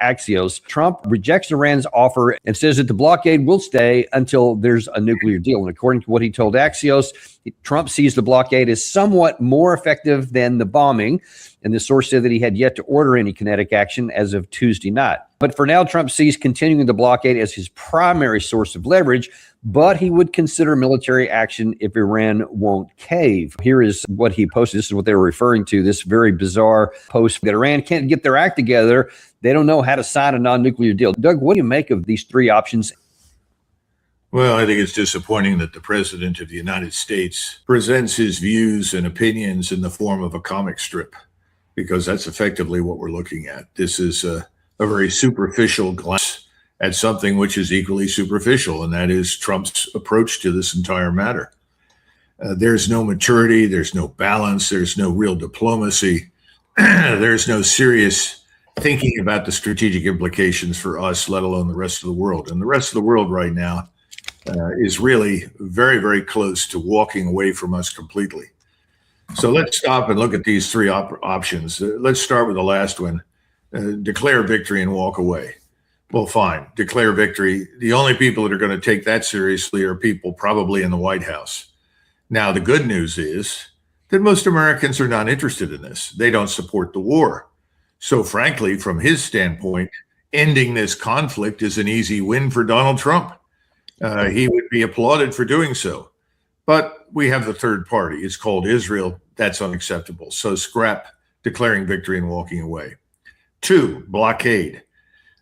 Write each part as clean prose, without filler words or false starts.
Axios. Trump rejects Iran's offer and says that the blockade will stay until there's a nuclear deal. And according to what he told Axios, Trump sees the blockade as somewhat more effective than the bombing. And the source said that he had yet to order any kinetic action as of Tuesday night. But for now, Trump sees continuing the blockade as his primary source of leverage, but he would consider military action if Iran won't cave. Here is what he posted. This is what they were referring to, this very bizarre post that Iran can't get their act together. They don't know how to sign a non-nuclear deal. Doug, what do you make of these three options? Well, I think it's disappointing that the president of the United States presents his views and opinions in the form of a comic strip, because that's effectively what we're looking at. This is a very superficial glance at something which is equally superficial, and that is Trump's approach to this entire matter. There's no maturity, there's no balance, there's no real diplomacy, there's no serious thinking about the strategic implications for us, let alone the rest of the world. And the rest of the world right now is really very, very close to walking away from us completely. So let's stop and look at these three options. Let's start with the last one. Declare victory and walk away. Well, fine, declare victory. The only people that are going to take that seriously are people probably in the White House. Now, the good news is that most Americans are not interested in this. They don't support the war. So frankly, from his standpoint, ending this conflict is an easy win for Donald Trump. He would be applauded for doing so. But we have the third party. It's called Israel. That's unacceptable. So scrap declaring victory and walking away. 2, blockade.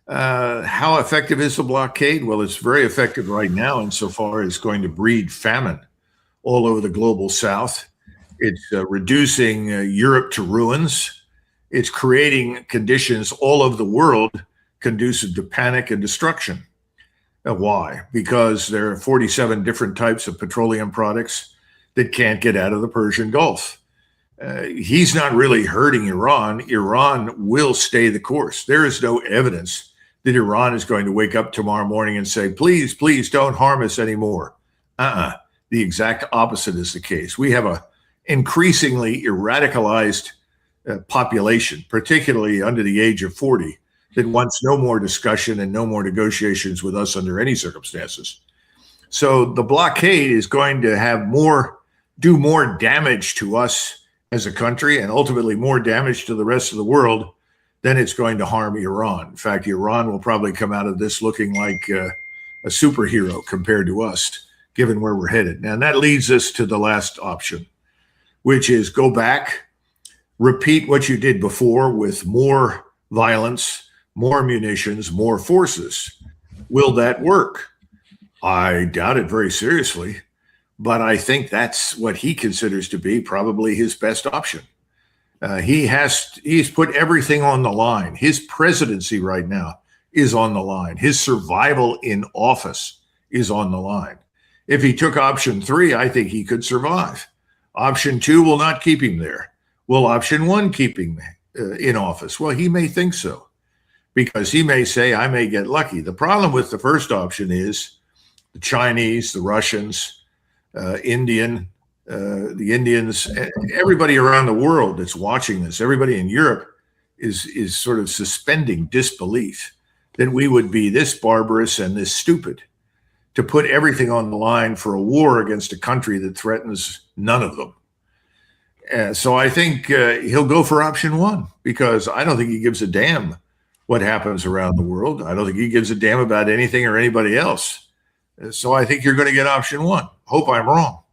How effective is the blockade? Well, it's very effective right now insofar as going to breed famine all over the global south. It's reducing Europe to ruins. It's creating conditions all over the world conducive to panic and destruction. Why? Because there are 47 different types of petroleum products that can't get out of the Persian Gulf. He's not really hurting Iran. Iran will stay the course. There is no evidence that Iran is going to wake up tomorrow morning and say, please, please don't harm us anymore. The exact opposite is the case. We have a increasingly radicalized population, particularly under the age of 40, that wants no more discussion and no more negotiations with us under any circumstances. So the blockade is going to have do more damage to us as a country and ultimately more damage to the rest of the world than it's going to harm Iran. In fact, Iran will probably come out of this looking like a superhero compared to us, given where we're headed. And that leads us to the last option, which is go back, repeat what you did before with more violence, more munitions, more forces. Will that work? I doubt it very seriously, but I think that's what he considers to be probably his best option. He's put everything on the line. His presidency right now is on the line. His survival in office is on the line. If he took option 3, I think he could survive. Option 2 will not keep him there. Will option 1 keep him in office? Well, he may think so, because he may say, I may get lucky. The problem with the first option is the Chinese, the Russians, the Indians, everybody around the world that's watching this, everybody in Europe is sort of suspending disbelief that we would be this barbarous and this stupid to put everything on the line for a war against a country that threatens none of them. So I think he'll go for option 1, because I don't think he gives a damn what happens around the world. I don't think he gives a damn about anything or anybody else. So I think you're going to get option 1. Hope I'm wrong.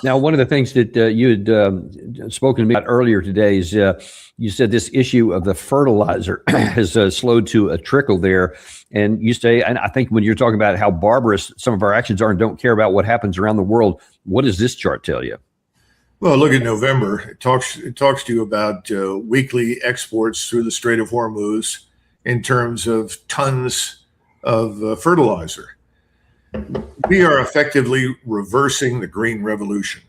Now, one of the things that you had spoken to me about earlier today is you said this issue of the fertilizer has slowed to a trickle there. And you say, and I think when you're talking about how barbarous some of our actions are and don't care about what happens around the world, what does this chart tell you? Well, look at November. It talks to you about weekly exports through the Strait of Hormuz in terms of tons of fertilizer. We are effectively reversing the green revolution.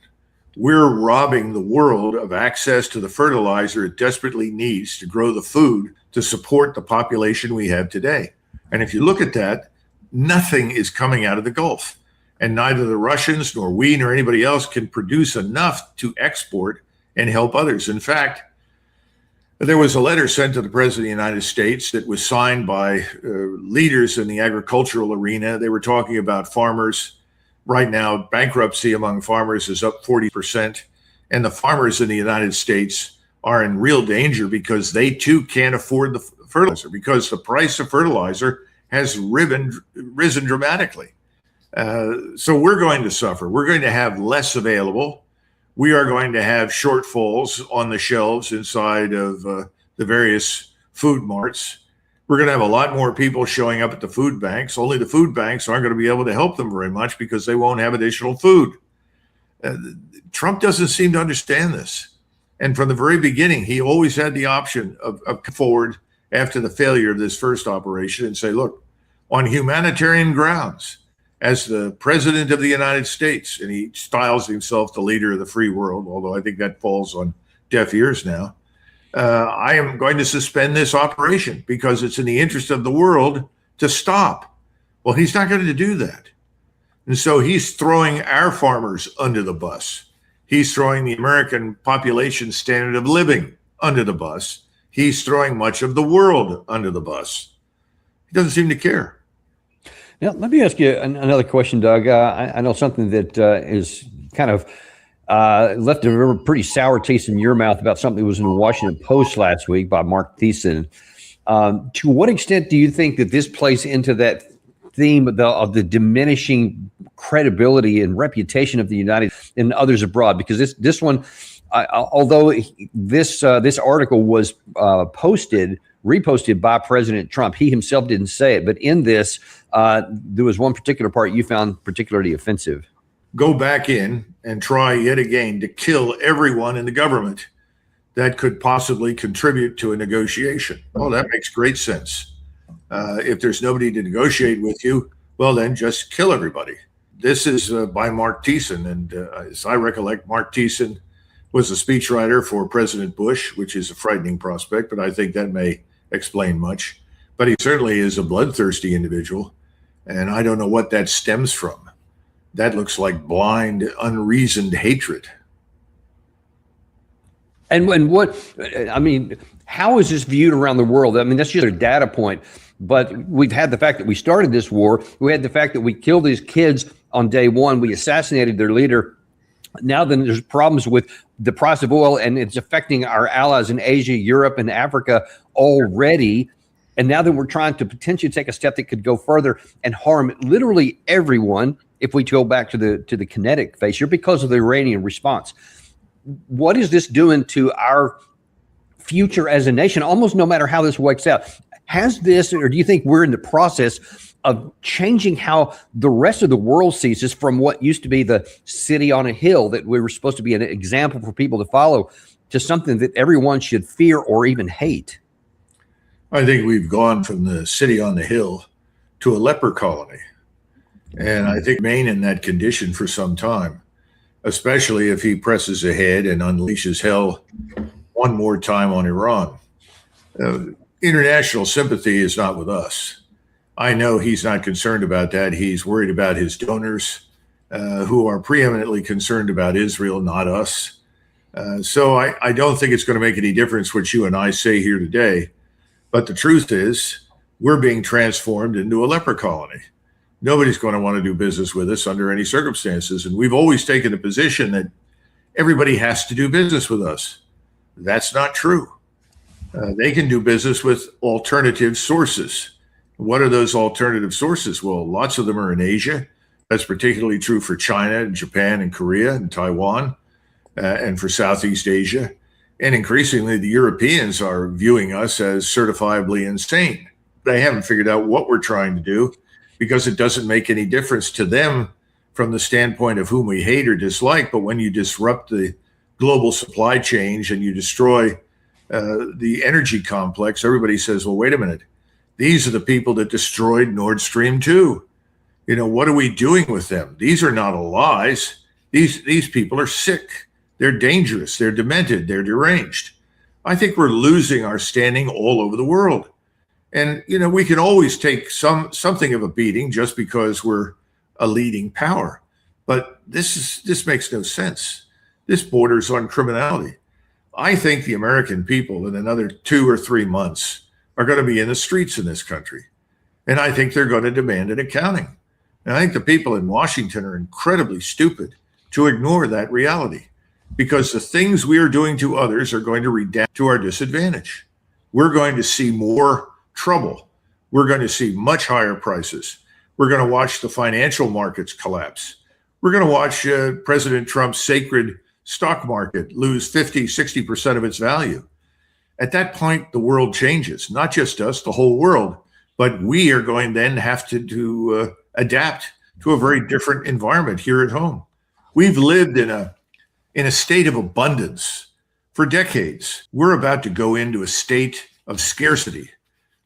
We're robbing the world of access to the fertilizer it desperately needs to grow the food to support the population we have today. And if you look at that, nothing is coming out of the Gulf. And neither the Russians nor we nor anybody else can produce enough to export and help others. In fact, There was a letter sent to the President of the United States that was signed by leaders in the agricultural arena. They were talking about farmers. Right now, bankruptcy among farmers is up 40%. And the farmers in the United States are in real danger because they too can't afford the fertilizer, because the price of fertilizer has risen dramatically. So we're going to suffer. We're going to have less available. We are going to have shortfalls on the shelves inside of the various food marts. We're going to have a lot more people showing up at the food banks. Only the food banks aren't going to be able to help them very much because they won't have additional food. Trump doesn't seem to understand this. And from the very beginning, he always had the option of come forward after the failure of this first operation and say, look, on humanitarian grounds, as the president of the United States, and he styles himself the leader of the free world, although I think that falls on deaf ears now, I am going to suspend this operation because it's in the interest of the world to stop. Well, he's not going to do that. And so he's throwing our farmers under the bus. He's throwing the American population standard of living under the bus. He's throwing much of the world under the bus. He doesn't seem to care. Now, let me ask you another question, Doug. I know something that is kind of left a pretty sour taste in your mouth about something that was in the Washington Post last week by Mark Thiessen. To what extent do you think that this plays into that theme of the diminishing credibility and reputation of the United and others abroad? Because this one, although this article was reposted by President Trump, he himself didn't say it. But in this, there was one particular part you found particularly offensive. Go back in and try yet again to kill everyone in the government that could possibly contribute to a negotiation. Well, that makes great sense. If there's nobody to negotiate with you, well, then just kill everybody. This is by Mark Thiessen. And as I recollect, Mark Thiessen was a speechwriter for President Bush, which is a frightening prospect, but I think that may explain much. But he certainly is a bloodthirsty individual, and I don't know what that stems from. That looks like blind, unreasoned hatred. And what, I mean, how is this viewed around the world? I mean, that's just a data point, but we've had the fact that we started this war. We had the fact that we killed these kids on day one. We assassinated their leader. Now then there's problems with the price of oil, and it's affecting our allies in Asia, Europe, and Africa already. And now that we're trying to potentially take a step that could go further and harm literally everyone, if we go back to the kinetic phase here, because of the Iranian response. What is this doing to our future as a nation, almost no matter how this works out? Has this, or do you think we're in the process of changing how the rest of the world sees this from what used to be the city on a hill that we were supposed to be an example for people to follow to something that everyone should fear or even hate? I think we've gone from the city on the hill to a leper colony. And I think remain in that condition for some time, especially if he presses ahead and unleashes hell one more time on Iran. International sympathy is not with us. I know he's not concerned about that. He's worried about his donors who are preeminently concerned about Israel, not us. So I don't think it's going to make any difference what you and I say here today. But the truth is, we're being transformed into a leper colony. Nobody's going to want to do business with us under any circumstances. And we've always taken a position that everybody has to do business with us. That's not true. They can do business with alternative sources. What are those alternative sources? Well, lots of them are in Asia. That's particularly true for China and Japan and Korea and Taiwan and for Southeast Asia. And increasingly, the Europeans are viewing us as certifiably insane. They haven't figured out what we're trying to do because it doesn't make any difference to them from the standpoint of whom we hate or dislike. But when you disrupt the global supply chain and you destroy the energy complex, everybody says, well, wait a minute. These are the people that destroyed Nord Stream 2. You know, what are we doing with them? These are not allies. These people are sick. They're dangerous. They're demented. They're deranged. I think we're losing our standing all over the world. And, you know, we can always take something of a beating just because we're a leading power. But this makes no sense. This borders on criminality. I think the American people in another 2 or 3 months are going to be in the streets in this country. And I think they're going to demand an accounting. And I think the people in Washington are incredibly stupid to ignore that reality, because the things we are doing to others are going to redound to our disadvantage. We're going to see more trouble. We're going to see much higher prices. We're going to watch the financial markets collapse. We're going to watch President Trump's sacred stock market lose 50, 60% of its value. At that point, the world changes, not just us, the whole world. But we are going then have to adapt to a very different environment here at home. We've lived in a state of abundance for decades. We're about to go into a state of scarcity.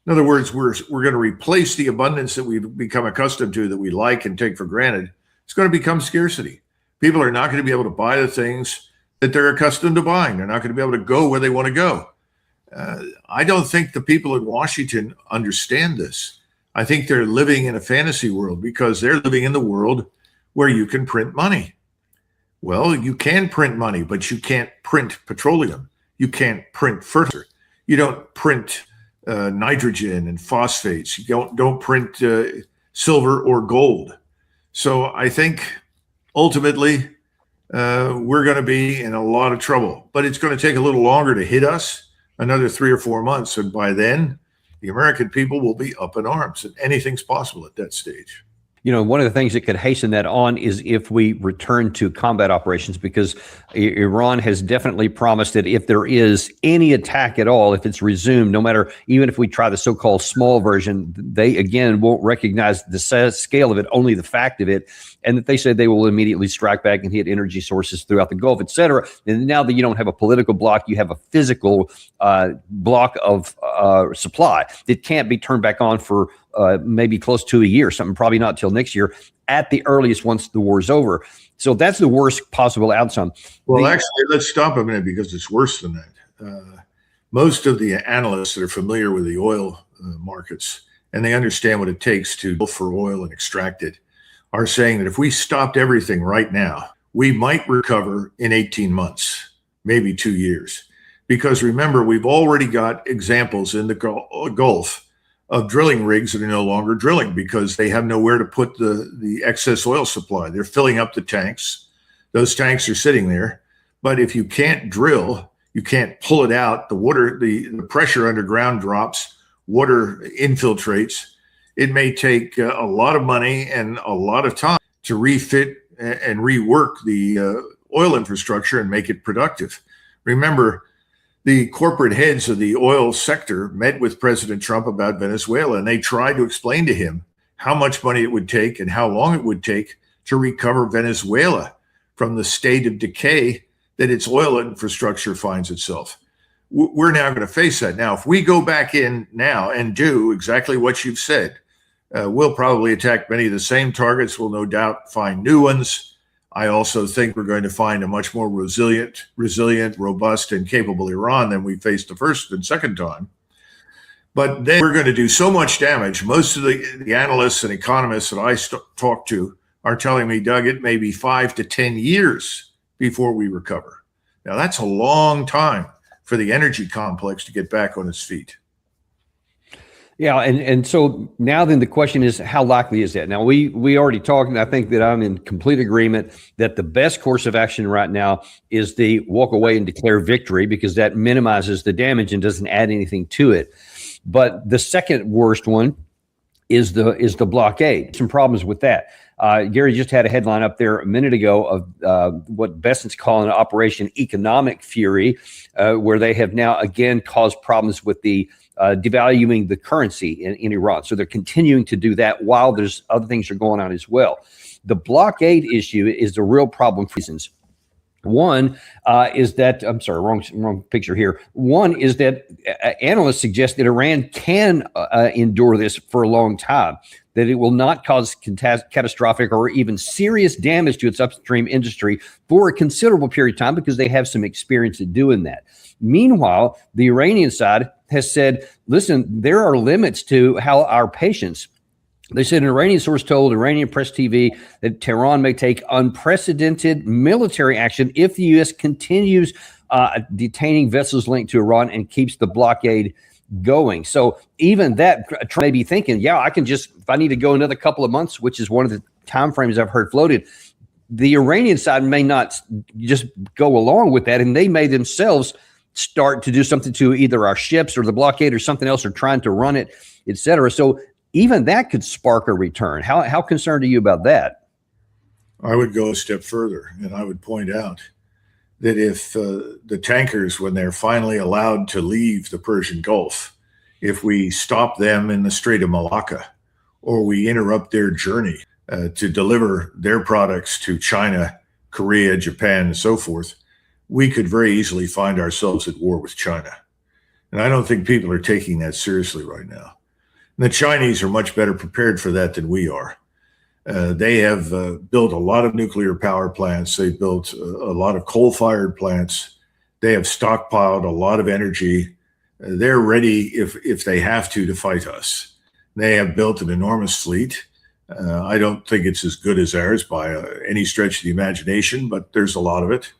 In other words, we're going to replace the abundance that we've become accustomed to, that we like and take for granted. It's going to become scarcity. People are not going to be able to buy the things that they're accustomed to buying. They're not going to be able to go where they want to go. I don't think the people in Washington understand this. I think they're living in a fantasy world, because they're living in the world where you can print money. Well, you can print money, but you can't print petroleum. You can't print fertilizer. You don't print nitrogen and phosphates. You don't print silver or gold. So I think ultimately we're going to be in a lot of trouble, but it's going to take a little longer to hit us. Another 3 or 4 months. And by then, the American people will be up in arms, and anything's possible at that stage. You know, one of the things that could hasten that on is if we return to combat operations, because Iran has definitely promised that if there is any attack at all, if it's resumed, no matter, even if we try the so-called small version, they again won't recognize the scale of it, only the fact of it. And that they said they will immediately strike back and hit energy sources throughout the Gulf, et cetera. And now that you don't have a political block, you have a physical block of supply that can't be turned back on for maybe close to a year, something probably not till next year at the earliest, once the war's over. So that's the worst possible outcome. Well, actually, let's stop a minute, because it's worse than that. Most of the analysts that are familiar with the oil markets, and they understand what it takes to go for oil and extract it, are saying that if we stopped everything right now, we might recover in 18 months, maybe 2 years. Because remember, we've already got examples in the Gulf of drilling rigs that are no longer drilling because they have nowhere to put the excess oil supply. They're filling up the tanks. Those tanks are sitting there. But if you can't drill, you can't pull it out. The water, the pressure underground drops, water infiltrates. It may take a lot of money and a lot of time to refit and rework the oil infrastructure and make it productive. Remember, the corporate heads of the oil sector met with President Trump about Venezuela, and they tried to explain to him how much money it would take and how long it would take to recover Venezuela from the state of decay that its oil infrastructure finds itself. We're now going to face that. Now, if we go back in now and do exactly what you've said, we'll probably attack many of the same targets. We'll no doubt find new ones. I also think we're going to find a much more resilient, robust, and capable Iran than we faced the first and second time. But then we're going to do so much damage. Most of the analysts and economists that I talk to are telling me, Doug, it may be 5 to 10 years before we recover. Now, that's a long time for the energy complex to get back on its feet. Yeah, and so now then the question is, how likely is that? Now, we already talked, and I think that I'm in complete agreement that the best course of action right now is the walk away and declare victory, because that minimizes the damage and doesn't add anything to it. But the second worst one is the blockade. Some problems with that. Gary just had a headline up there a minute ago of what Besson's calling Operation Economic Fury, where they have now again caused problems with the devaluing the currency in Iran. So they're continuing to do that while there's other things are going on as well. The blockade issue is the real problem for reasons. One is that, I'm sorry, wrong picture here. One is that analysts suggest that Iran can endure this for a long time, that it will not cause catastrophic or even serious damage to its upstream industry for a considerable period of time, because they have some experience in doing that. Meanwhile, the Iranian side has said, listen, there are limits to how our patience. They said an Iranian source told Iranian press TV that Tehran may take unprecedented military action if the U.S. continues detaining vessels linked to Iran, and keeps the blockade going. So even that, Trump may be thinking, yeah, I can just, if I need to go another couple of months, which is one of the time frames I've heard floated, the Iranian side may not just go along with that, and they may themselves start to do something to either our ships or the blockade or something else, or trying to run it, et cetera. So even that could spark a return. How concerned are you about that? I would go a step further, and I would point out that if the tankers, when they're finally allowed to leave the Persian Gulf, if we stop them in the Strait of Malacca, or we interrupt their journey to deliver their products to China, Korea, Japan, and so forth, we could very easily find ourselves at war with China. And I don't think people are taking that seriously right now. And the Chinese are much better prepared for that than we are. They have built a lot of nuclear power plants. They built a lot of coal-fired plants. They have stockpiled a lot of energy. They're ready, if they have to fight us. They have built an enormous fleet. I don't think it's as good as ours by any stretch of the imagination, but there's a lot of it.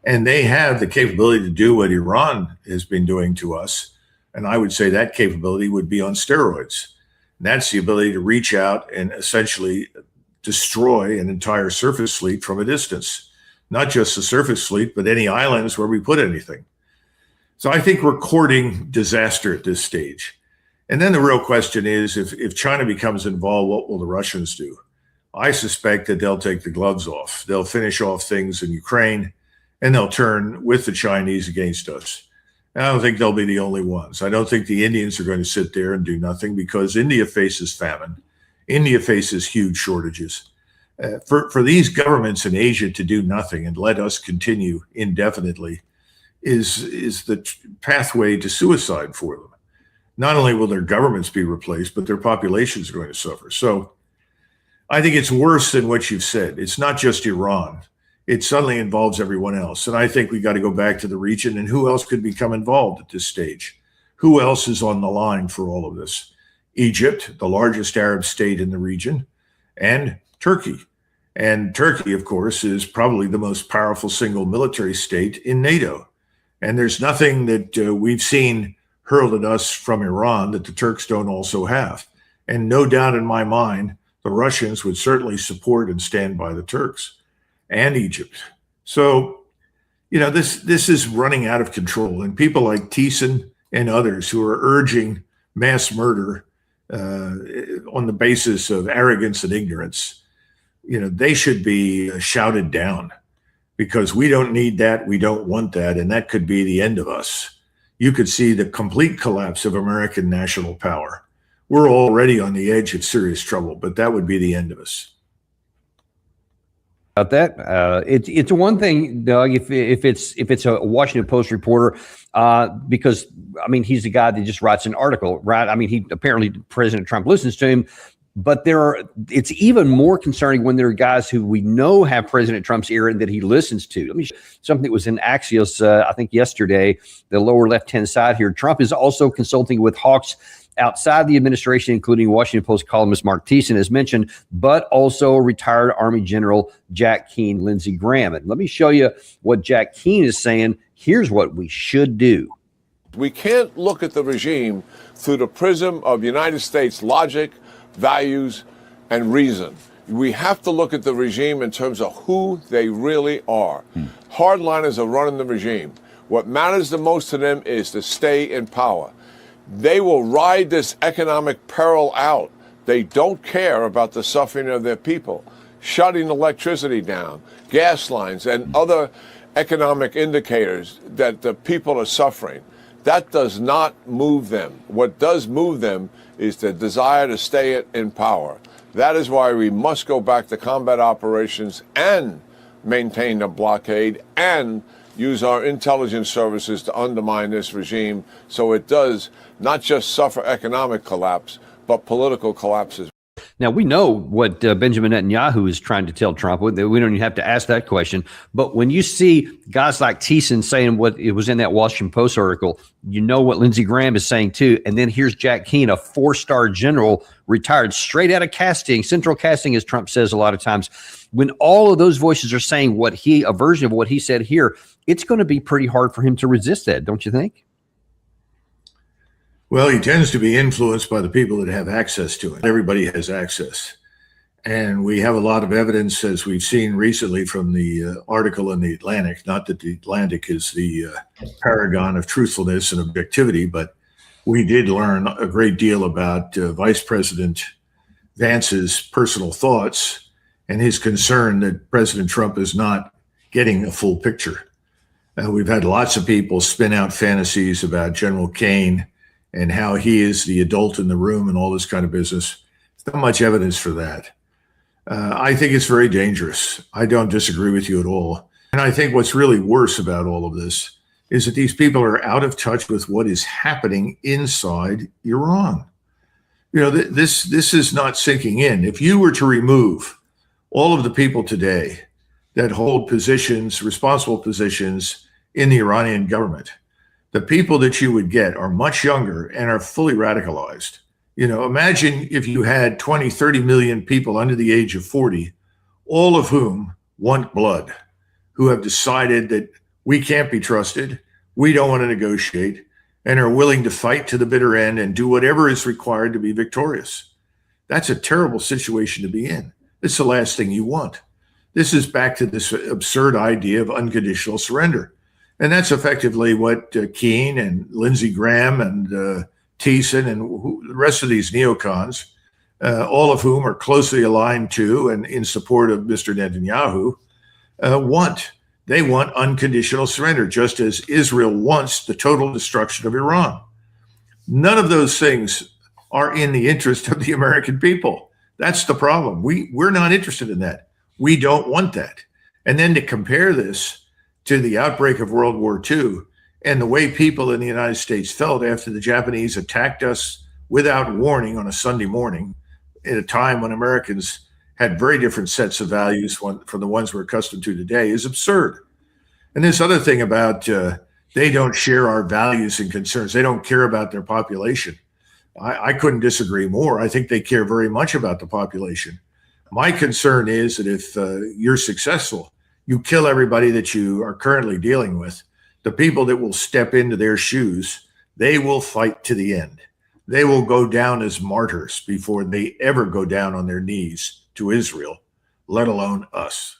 And they have the capability to do what Iran has been doing to us. And I would say that capability would be on steroids. And that's the ability to reach out and essentially destroy an entire surface fleet from a distance. Not just the surface fleet, but any islands where we put anything. So I think we're courting disaster at this stage. And then the real question is, if China becomes involved, what will the Russians do? I suspect that they'll take the gloves off. They'll finish off things in Ukraine, and they'll turn with the Chinese against us. And I don't think they'll be the only ones. I don't think the Indians are going to sit there and do nothing, because India faces famine. India faces huge shortages. For these governments in Asia to do nothing and let us continue indefinitely is the pathway to suicide for them. Not only will their governments be replaced, but their populations are going to suffer. So I think it's worse than what you've said. It's not just Iran. It suddenly involves everyone else. And I think we got to go back to the region, and who else could become involved at this stage? Who else is on the line for all of this? Egypt, the largest Arab state in the region, and Turkey. And Turkey, of course, is probably the most powerful single military state in NATO. And there's nothing that we've seen hurled at us from Iran that the Turks don't also have. And no doubt in my mind, the Russians would certainly support and stand by the Turks and Egypt. So, this is running out of control. And people like Thiessen and others who are urging mass murder on the basis of arrogance and ignorance, they should be shouted down, because we don't need that. We don't want that. And that could be the end of us. You could see the complete collapse of American national power. We're already on the edge of serious trouble, but that would be the end of us. About that, it's one thing, Doug, if it's a Washington Post reporter, because he's the guy that just writes an article, right? He apparently, President Trump listens to him, but it's even more concerning when there are guys who we know have President Trump's ear and that he listens to. Let me show something that was in Axios, I think yesterday, the lower left-hand side here. Trump is also consulting with hawks outside the administration, including Washington Post columnist Mark Thiessen, as mentioned, but also retired Army General Jack Keane, Lindsey Graham. And let me show you what Jack Keane is saying. Here's what we should do. We can't look at the regime through the prism of United States logic, values, and reason. We have to look at the regime in terms of who they really are. Hardliners are running the regime. What matters the most to them is to stay in power. They will ride this economic peril out. They don't care about the suffering of their people. Shutting electricity down, gas lines, and other economic indicators that the people are suffering. That does not move them. What does move them is the desire to stay in power. That is why we must go back to combat operations and maintain the blockade and use our intelligence services to undermine this regime so it does not just suffer economic collapse, but political collapse as well. Now, we know what Benjamin Netanyahu is trying to tell Trump. We don't even have to ask that question. But when you see guys like Thiessen saying what it was in that Washington Post article, you know what Lindsey Graham is saying too. And then here's Jack Keane, a 4-star general, retired straight out of casting, central casting, as Trump says a lot of times. When all of those voices are saying a version of what he said here, it's going to be pretty hard for him to resist that, don't you think? Well, he tends to be influenced by the people that have access to it. Everybody has access. And we have a lot of evidence, as we've seen recently from the article in the Atlantic, not that the Atlantic is the paragon of truthfulness and objectivity, but we did learn a great deal about Vice President Vance's personal thoughts and his concern that President Trump is not getting a full picture. We've had lots of people spin out fantasies about General Kane and how he is the adult in the room and all this kind of business. There's not much evidence for that. I think it's very dangerous. I don't disagree with you at all. And I think what's really worse about all of this is that these people are out of touch with what is happening inside Iran. You know, this is not sinking in. If you were to remove all of the people today that hold positions, responsible positions in the Iranian government, the people that you would get are much younger and are fully radicalized. You know, imagine if you had 20, 30 million people under the age of 40, all of whom want blood, who have decided that we can't be trusted, we don't want to negotiate, and are willing to fight to the bitter end and do whatever is required to be victorious. That's a terrible situation to be in. It's the last thing you want. This is back to this absurd idea of unconditional surrender. And that's effectively what Keane and Lindsey Graham and Thiessen and the rest of these neocons, all of whom are closely aligned to and in support of Mr. Netanyahu, want. They want unconditional surrender, just as Israel wants the total destruction of Iran. None of those things are in the interest of the American people. That's the problem. We're not interested in that. We don't want that. And then to compare this to the outbreak of World War II and the way people in the United States felt after the Japanese attacked us without warning on a Sunday morning at a time when Americans had very different sets of values from the ones we're accustomed to today is absurd. And this other thing about they don't share our values and concerns. They don't care about their population. I couldn't disagree more. I think they care very much about the population. My concern is that if you're successful, you kill everybody that you are currently dealing with. The people that will step into their shoes, they will fight to the end. They will go down as martyrs before they ever go down on their knees to Israel, let alone us.